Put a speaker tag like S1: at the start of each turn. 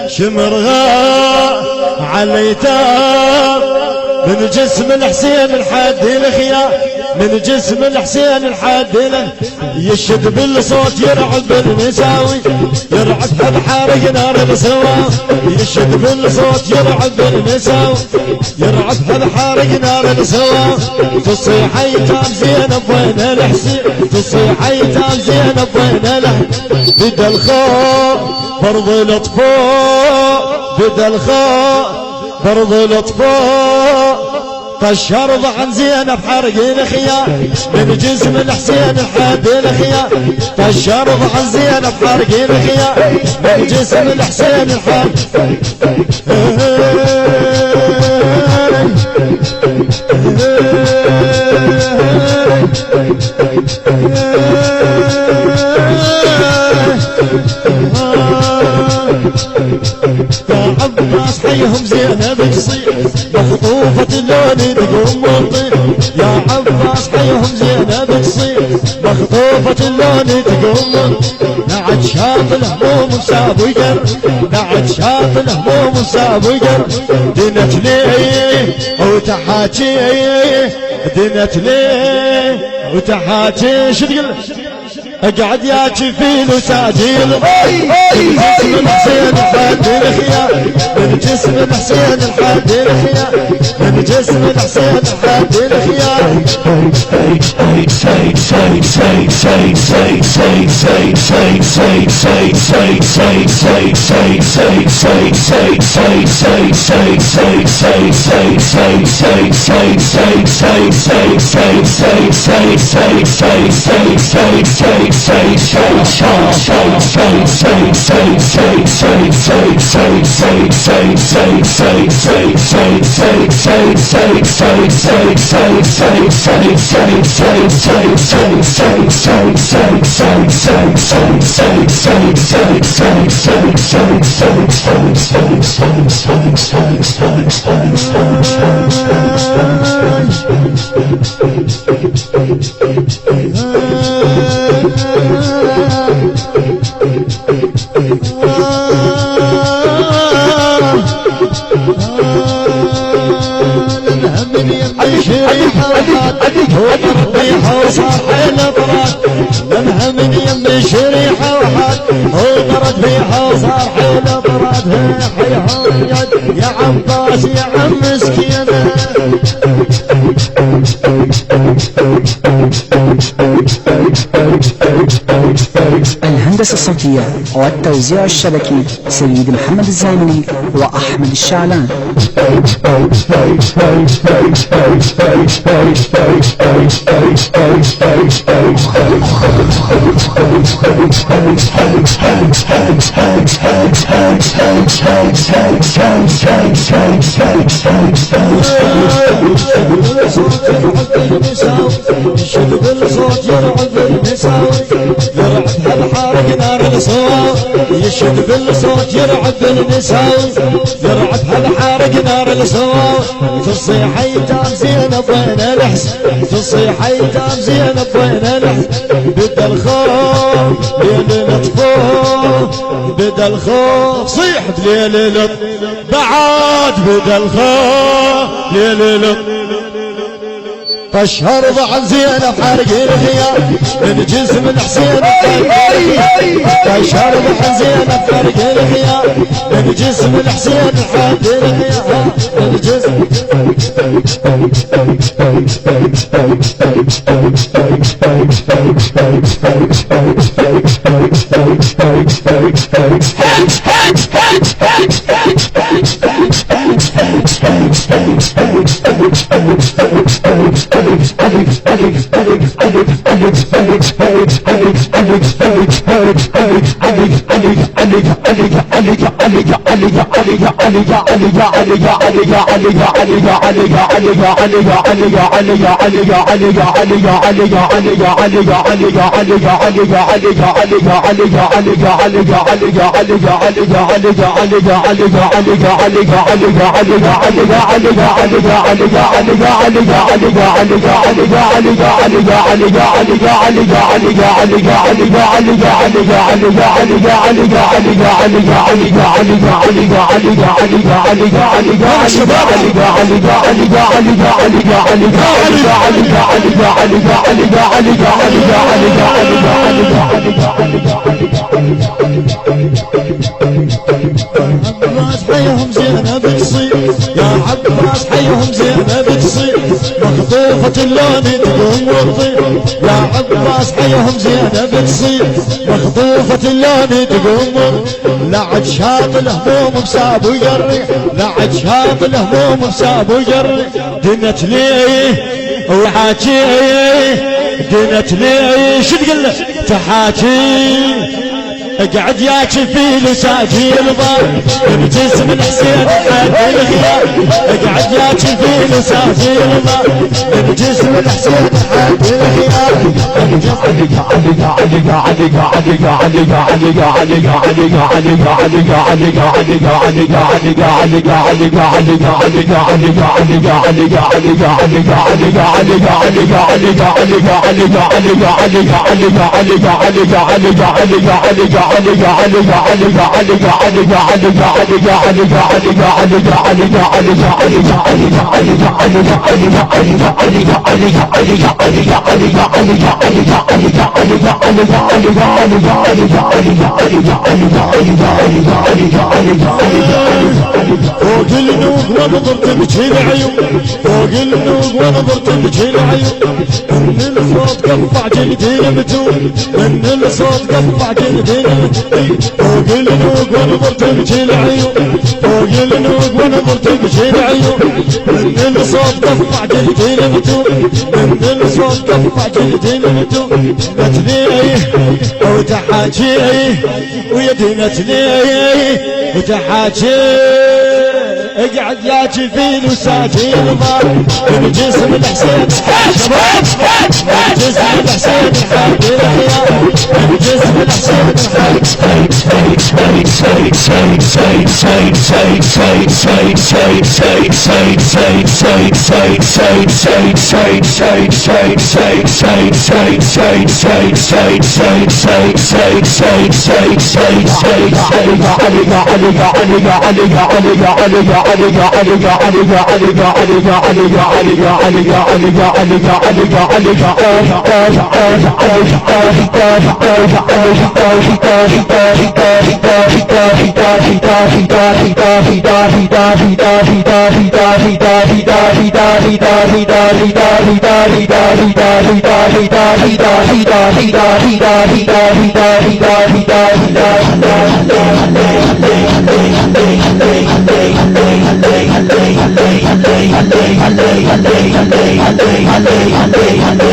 S1: شمرها عليتار من جسم الحسين الحد الخيار، من جسم الحسين الحد يشد بالصوت يرعب المساوي، يرعب بحارق نار السوا، يشد بالصوت يرعب المساوي، يرعب بحارق نار السوا. تصيح ايتام زينب وين الحسين، تصيح ايتام زينب وين الحسين. بدا الخوف فرض الاطفال، بدا الخوف فرض الاطفال. طشرض عن زينب حرق الخيار من جسم الحسين الحد الخيار، طشرض عن زينب حرق الخيار من جسم الحسين الحد. يا عباس حيهم زينب تصيح مخطوفة اللون تقوم وتطيح، يا عباس حيهم زينب تصيح مخطوفة اللون تقوم. نعد شاف الهموم وساب وقر، نعد شاف الهموم وساب وقر. دنت ليه وتحاكي، دنت ليه وتحاكي. شو تقول؟ اقعد يا جفيل وساجيل من جسم الحسين الحد الخيار، من جسم الحسين الحد الخيار، من جسم الحسين الحد الخيار. شريحة وصار حيل طراد، لمها من يم شريحة وحاد وطرد فيها وصار حيل طراد. حيهم يد يا عباس يا عم مسكينة.
S2: الهندسة الصوتية والتوزيع الشبكي سيد محمد الزايمني وأحمد الشعلان.
S1: يشد بالصوت يرعب المساوي، يرعب بحارق نار الصوا، يشد بالصوت يرعب المساوي، يرعب بحارق نار الصوا. تصيح ايتام زينب وين الحسين، تصيح ايتام زينب وين الحسين. بدا الخوف ليل الاطفال، بدا الخوف صيح بليل الاطفال بعد، بدا الخوف ليل الاطفال. طشرض عن زينب حرق الخيار من جسم الحسين الحد الخيار، طشرض عن زينب حرق الخيار من جسم الحسين الحد الخيار، من جسم. عباس حيهم زينب تصير يا عباس حيهم زينب تصير مخطوفة اللون تقوم وتطير يا عباس حيهم زينب تصير مخطوفة اللون تقوم لعد شاط الهموم بساب ويقري لعد شاط الهموم بساب ويقري دنت ليه وحاكيه دنت ليه شو تقول له تحاكي اقعد ياكل في لساجي البار من جسم الحسين حد الخيار اقعد ياكل في لساجي البار من جسم الحسين حد الخيار فوق النوق ونظرت بجي العيون فوق النوق ونظرت بجي العيون من الصوت قطع جلدي المتون من الصوت قطع جلدي المتون فوق النوق ونظرت بجي العيون فوق النوق ونظرت بجي العيون من الصوت قطع جلدي المتون من الصوت قطع جلدي المتون نتليه وتحاجيه ويدي نتليه وتحاجيه اقعد ياكل في لساجي البار من جسم الحسين شباب من جسم الحسين حق الخيار من جسم الحسين
S3: Hallelujah.